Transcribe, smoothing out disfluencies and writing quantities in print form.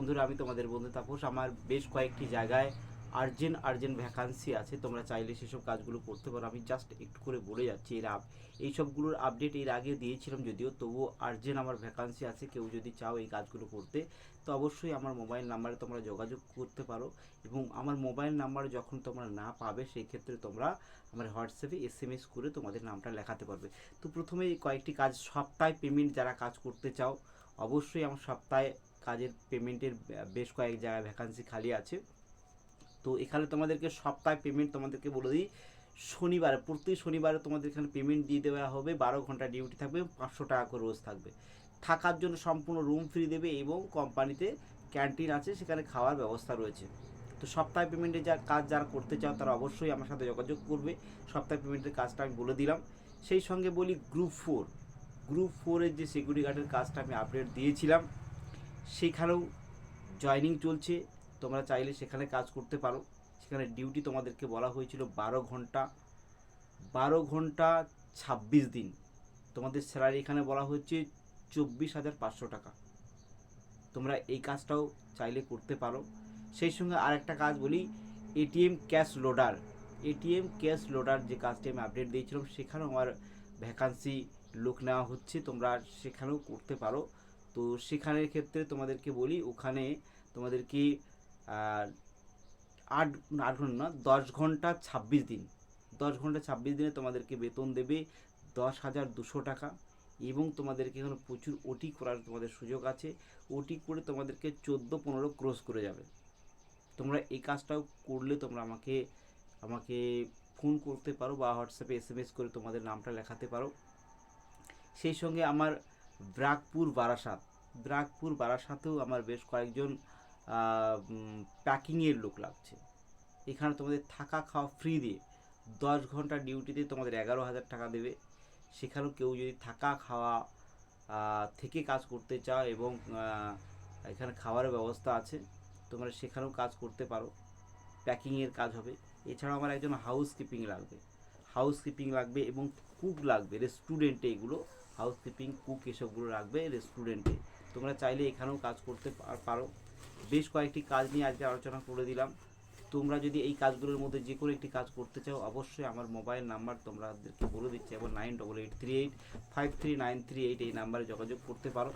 বন্ধুরা, আমি তোমাদের বন্ধু তাপস। আমার বেশ কয়েকটি জায়গায় আর্জেন্ট ভ্যাকান্সি আছে, তোমরা চাইলে সেসব কাজগুলো করতে পারো। আমি জাস্ট একটু করে বলে যাচ্ছি। এই সবগুলোর আপডেট এর আগে দিয়েছিলাম যদিও, তবুও আর্জেন্ট আমার ভ্যাকান্সি আছে। কেউ যদি চাও এই কাজগুলো করতে, তো অবশ্যই আমার মোবাইল নাম্বারে তোমরা যোগাযোগ করতে পারো। এবং আমার মোবাইল নাম্বার যখন তোমরা না পাবে, সেই ক্ষেত্রে তোমরা আমার হোয়াটসঅ্যাপে SMS করে তোমাদের নামটা লেখাতে পারবে। তো প্রথমে কয়েকটি কাজ, সপ্তাহে পেমেন্ট যারা কাজ করতে চাও, অবশ্যই আমার সপ্তাহে কাজের পেমেন্টের বেশ কয়েক জায়গায় ভ্যাকান্সি খালি আছে। তো এখানে তোমাদেরকে সপ্তাহে পেমেন্ট তোমাদেরকে বলে দিই, শনিবারে, প্রতি শনিবারে তোমাদের এখানে পেমেন্ট দিয়ে দেওয়া হবে। 12 ঘন্টা ডিউটি থাকবে, 500 টাকা করে রোজ থাকবে। থাকার জন্য সম্পূর্ণ রুম ফ্রি দেবে এবং কোম্পানিতে ক্যান্টিন আছে, সেখানে খাওয়ার ব্যবস্থা রয়েছে। তো সপ্তাহে পেমেন্টের কাজ যারা করতে চাও তারা অবশ্যই আমার সাথে যোগাযোগ করবে। সপ্তাহে পেমেন্টের কাজটা আমি বলে দিলাম। সেই সঙ্গে বলি গ্রুপ 4 যে সিকিউরিটি গার্ডের কাজটা আমি আপডেট দিয়েছিলাম, সেখানেও জয়নিং চলছে। তোমরা চাইলে সেখানে কাজ করতে পারো। সেখানে ডিউটি তোমাদেরকে বলা হয়েছিল 12 ঘন্টা 26 দিন। তোমাদের স্যালারি এখানে বলা হচ্ছে 24,500 টাকা। তোমরা এই কাজটাও চাইলে করতে পারো। সেই সঙ্গে আরেকটা কাজ বলি, এটিএম ক্যাশ লোডার যে কাজটি আমি আপডেট দিয়েছিলাম, সেখানেও আমার ভ্যাকান্সি লোক নেওয়া হচ্ছে। তোমরা সেখানেও করতে পারো। তো সেখানের ক্ষেত্রে তোমাদেরকে বলি, ওখানে তোমাদেরকে 8 ঘন্টা না, 10 ঘন্টা 26 দিন, 10 ঘন্টা 26 দিনে তোমাদেরকে বেতন দেবে 10,200 টাকা। এবং তোমাদেরকে এখানে প্রচুর ওটি করার তোমাদের সুযোগ আছে। ওটি করে তোমাদেরকে 14-15 ক্রস করে যাবে। তোমরা এই কাজটাও করলে তোমরা আমাকে ফোন করতে পারো বা হোয়াটসঅ্যাপে SMS করে তোমাদের নামটা লেখাতে পারো। সেই সঙ্গে আমার ব্রাকপুর বারাসাতেও আমার বেশ কয়েকজন প্যাকিংয়ের লোক লাগছে। এখানে তোমাদের থাকা খাওয়া ফ্রি দিয়ে 10 ঘন্টা ডিউটিতে তোমাদের 11,000 টাকা দেবে। সেখানেও কেউ যদি থাকা খাওয়া থেকে কাজ করতে চাও এবং এখানে খাবারের ব্যবস্থা আছে, তোমরা সেখানেও কাজ করতে পারো। প্যাকিংয়ের কাজ হবে। এছাড়াও আমার একজন হাউসকিপিং লাগবে এবং কুক লাগবে রেস্টুরেন্টে। এগুলো হাউসকিপিং, কুক এসবগুলো লাগবে রেস্টুরেন্টে। তোমরা চাইলে এখানেও কাজ করতে পারো। বেশ কয়েকটি কাজ নিয়ে আজকে আলোচনা করে দিলাম। তোমরা যদি এই কাজগুলোর মধ্যে যে কোনো একটি কাজ করতে চাও, অবশ্যই আমার মোবাইল নাম্বার তোমাদেরকে বলে দিচ্ছি, এবং 9883853938 এই নাম্বারে যোগাযোগ করতে পারো।